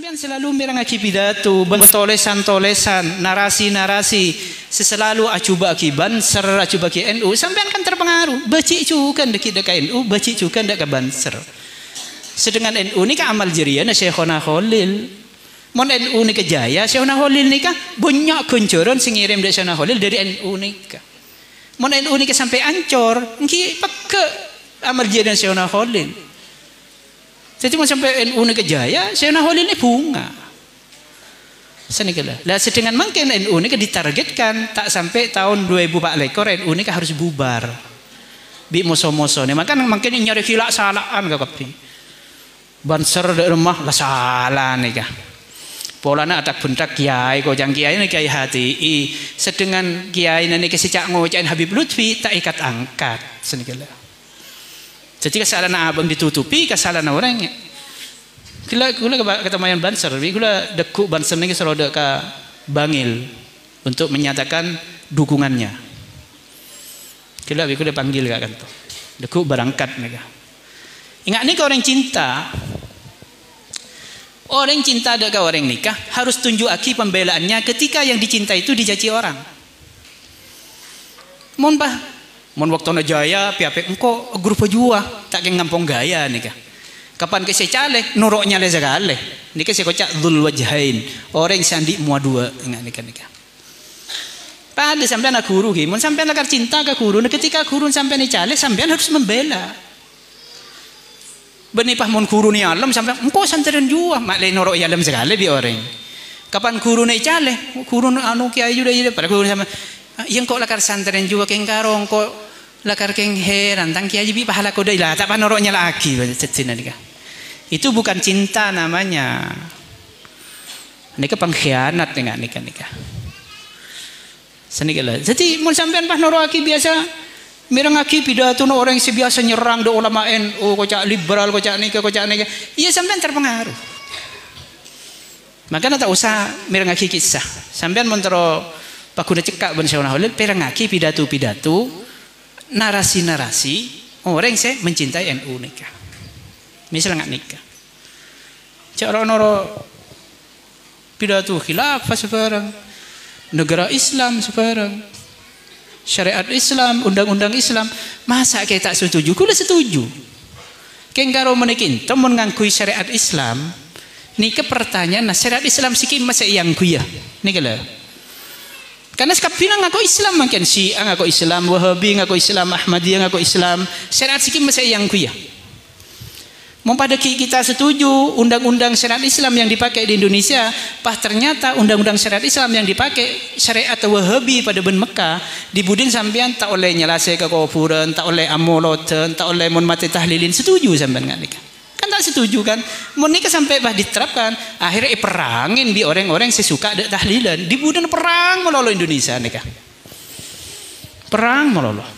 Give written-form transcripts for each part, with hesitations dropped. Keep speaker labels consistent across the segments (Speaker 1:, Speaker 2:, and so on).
Speaker 1: sampean selalu merangaki pidato, tolesan-tolesan, narasi-narasi, seselalu acuba ki Banser, acuba ki NU, sampean kan terpengaruh. Baci juga dekat NU, baci juga dekat Banser. Sedangkan NU ni kan amal jariah Syekhona Khalil. Mon NU ni kejaya, Syekhona Khalil ni kan banyak kuncuran sing ngirim dari Syekhona Khalil dari NU ni kan. Mon NU ni sampai ancor, nki pakai amal jariah Syekhona Khalil. Jadi mau sampai NU ni kejaya, Syekhona Khalil ni bunga. Senikalah. Lah sedangkan mungkin NU ni ditargetkan tak sampai tahun 2024 NU ni harus bubar. Bi moso-moso ni. Maka mungkin nyari khilak salaan ke kapi. Banser de rumah lah salah ni kah. Polana atak puntak kiai ko jang kiai ni kiai hati. Sedangkan kiai ni kesicak ngocain Habib Lutfi tak ikat angkat. Senikalah. Jadi kesalahan abang ditutupi, kesalahan orangnya. Kula kata mayan Banser, kula dekuk Banser ni seroda ke Bangil untuk menyatakan dukungannya. Kula panggil ke kantor. Dekuk berangkat ni. Ingat ni ke orang cinta. Orang cinta ada ke orang nikah harus tunjuk aki pembelaannya ketika yang dicinta itu dicaci orang. Mon waktu na jaya piapek engko grup jua tak keng ngampong gaya nika. Kapan ke secale nuroknya le segale. Nika se kocak dzul wajhain. Orang sandi mua dua ingat nika. Pada sampean aku guru ki, mon sampean lakar cinta ke guru, ketika guru sampean ni cale sampean harus membela. Benipah mon guru ni alam sampean engko santren jua mak le norok alam segale bi orang. Kapan guru ni cale, guru anu kiai juda pada guru sampean yang kok lakar santren juga keng karong kok lakar keng heran tang kiai bi pahala ko deui lah tak panoroknya lagi cecina nika. Itu bukan cinta namanya. Nika pengkhianat dengan nika. Senikalah. Jadi mun sampean panoraki biasa mirengaki pidato no orang biasa nyerang do ulama NU kocak liberal kocak nika. Iya sampean terpengaruh. Makanya tak usah mirengaki kisah. Sampean montoro pakuna cekak ben Syekhona Khalil perangaki pidato-pidato narasi-narasi orang saya mencintai NU nikah. Misalnya nggak nikah. Cara noro pidato khilafah sekarang, negara Islam sekarang, syariat Islam, undang-undang Islam, masa kita tak setuju? Kula setuju. Kengkaro menekin, temen ngangkui syariat Islam, nikah pertanyaan, syariat Islam sikim masa yang kuya, nikah lah. Karena sekapina ngaku Islam makin Syiah ngaku Islam, Wahabi ngaku Islam, Ahmadiyah ngaku Islam, syariat sikim masa yang kuya. Mempada kita setuju undang-undang syariat Islam yang dipakai di Indonesia, ternyata undang-undang syariat Islam yang dipakai syariat Wahabi pada ben Mekah, dibudin sampean tak oleh nyelase kekufuran, tak oleh amoloten, tak oleh mun mati tahlilin, setuju sampean enggak nikah? Kan tak setuju kan? Mun nikah sampai diterapkan, akhirnya perangin bi orang-orang sesuka dek tahlilan, dibudin perang melolo Indonesia nikah. Perang melolo.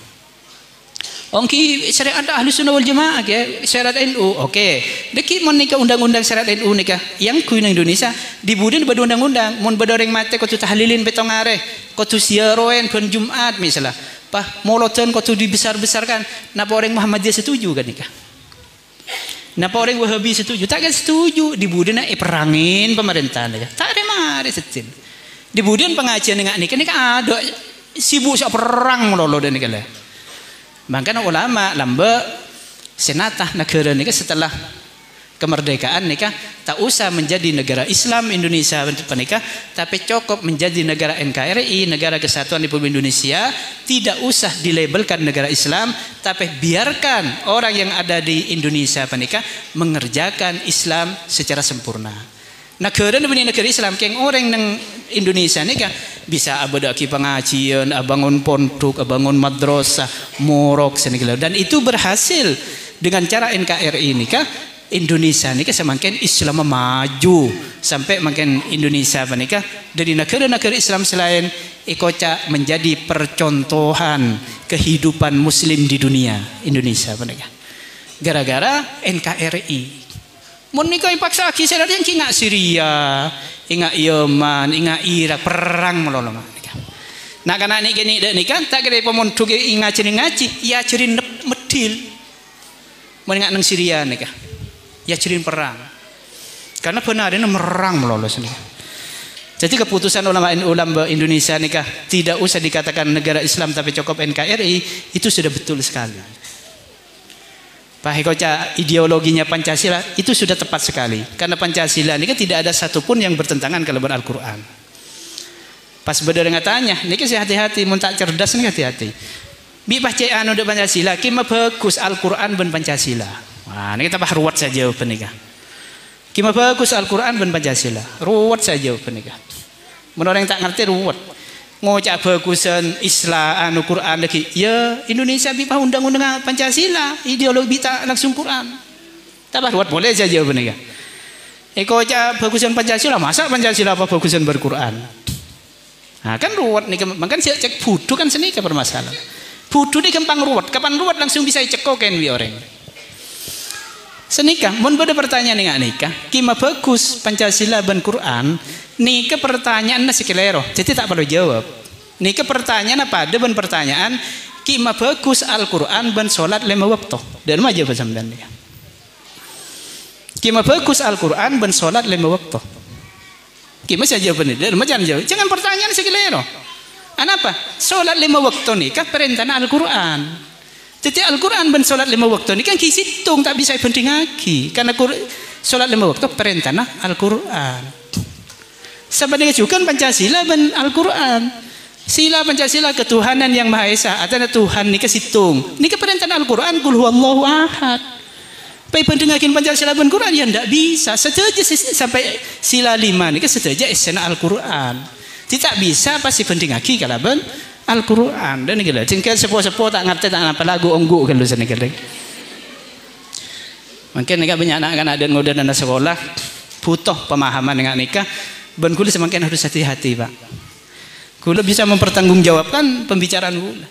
Speaker 1: Ongki syariat ahli sunnah wal jamaah ke syariat NU oke. Deki mon nikah undang-undang syariat NU nikah yang kui nang Indonesia dibudin badu undang-undang mon bedoreng mate ko tu tahlilin betong are ko tu siaroen kon Jumat misalnya moloten ko tu dibesar-besarkan napa orang Muhammadiyah setuju kan nikah. Napa orang Wahabi setuju? Tak kan setuju dibudin perangin pemerintah nikah. Tak ada mare setin. Dibudin pengajian nikah ada sibuk sak perang melolo dan nikah lah. Makanya ulama lamba senatah negara nikah setelah kemerdekaan nikah tak usah menjadi negara Islam Indonesia nikah, tapi cukup menjadi negara NKRI, negara Kesatuan Republik Indonesia, tidak usah dilabelkan negara Islam, tapi biarkan orang yang ada di Indonesia nikah mengerjakan Islam secara sempurna. Negara Islam keng orang nang Indonesia ni kan bisa abadaki pengajian, abangun pondok, abangun madrasah, morok senegala, dan itu berhasil dengan cara NKRI ini kan Indonesia ni kan semakin Islam maju sampai makin Indonesia nikah dari negara-negara Islam selain ikoca menjadi percontohan kehidupan Muslim di dunia Indonesia nikah gara-gara NKRI. Mun nikah ipaksa aki sadar yang ingat Syria, ingat Yaman, ingat Irak perang melolo nikah. Nak kana ni gini dak nikah tak kira pemon tuge ingat ngaci, ya cerin medil. Mun ingat nang Syria nikah. Ya cerin perang. Karena benar ini merang melolos nih. Jadi keputusan ulama Indonesia nikah tidak usah dikatakan negara Islam tapi cukup NKRI itu sudah betul sekali. Pak Hekoca ideologinya Pancasila itu sudah tepat sekali. Karena Pancasila ini kan tidak ada satupun yang bertentangan kalaban Al-Quran. Pas berdorang tanya, ini kan hati-hati, mau tak cerdas nih hati-hati. Bi baca anu de Pancasila, kima bagus Al-Quran ben Pancasila. Wah, ini kita bah ruwet saja penikah. Kima bagus Al-Quran ben Pancasila. Ruwet saja penikah. Menurut yang tak ngerti ruwet. Ngocak bagusan Islam anu Quran lagi. Ya Indonesia bi undang-undang Pancasila, ideologi tak langsung Quran. Tak bah ruwet boleh saja penikah. Ngocak bagusan Pancasila, masa Pancasila apa bagusan berquran? Nah, kan ruwet nih, makanya saya cek budu kan seni ke permasalahan. Budu nih gampang ruwet, kapan ruwet langsung bisa cekokin wi orang. Senikah, mau pada pertanyaan nih nikah, kima bagus Pancasila dan Quran, nikah pertanyaan nasi kelero, jadi tak perlu jawab. Nikah pertanyaan apa? Ada ben pertanyaan, kima bagus Al-Quran dan sholat 5 waktu. Dan mana jawab sebenarnya? Kima bagus Al-Quran dan sholat 5 waktu. Kima saja jawab ini, dan macam jawab. Jangan pertanyaan nasi kelero. Apa? Sholat 5 waktu nikah perintah Al-Quran. Jadi Al-Quran dan sholat 5 waktu ini kan kisitung tak bisa penting lagi karena sholat 5 waktu perintah Al-Quran. Sebenarnya juga Pancasila dan Al-Quran. Sila Pancasila ketuhanan yang Maha Esa. Artinya Tuhan ini kesitung. Ini perintah Al-Quran kul huwallahu ahad. Pai penting lagi Pancasila dan Quran ya tidak bisa. Setuju sampai sila 5 ini setuju esena Al-Quran. Tidak bisa pasti penting lagi kalau ben Al-Quran dan gila. Jengkel sepo-sepo tak ngerti tak apa lagu ongguk kan lu sana gila. Mungkin nikah banyak anak-anak dan ngoda dan sekolah butuh pemahaman dengan nikah. Ben kulit semakin harus hati-hati pak. Kulit bisa mempertanggungjawabkan pembicaraan kulit.